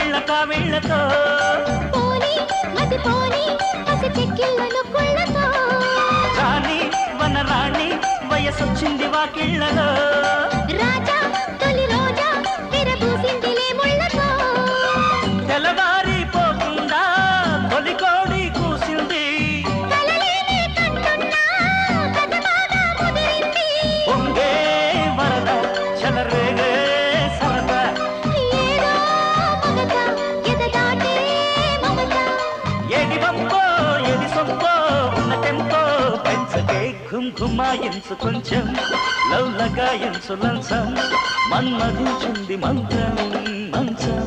కౌగిళ్ళ కావిళ్ళతో పోనీ మతి పోనీ పసి చెక్కిళ్ళను కుళ్ళతో రాణి వనరాణి వయసొచ్చింది వాకిళ్ళలో రాజా తొలి రోజా విరబూసిందిలే ముళ్ళతో తెల్లవారిపోతుందా తొలి కోడి కూసింది కలలేనే కంటున్నా కథ బాగా ముదిరింది పొంగే వరద చలరేగే సరదా ఏదో మగత ఎద దాటే మమత ఏది వంపో ఏది సొంపో ఉన్న టెంపో పెంచకే ఘుమాయించు కొంచెం లవ్ లగాయించు లంచం మన్మధించింది మంత్రం మంచం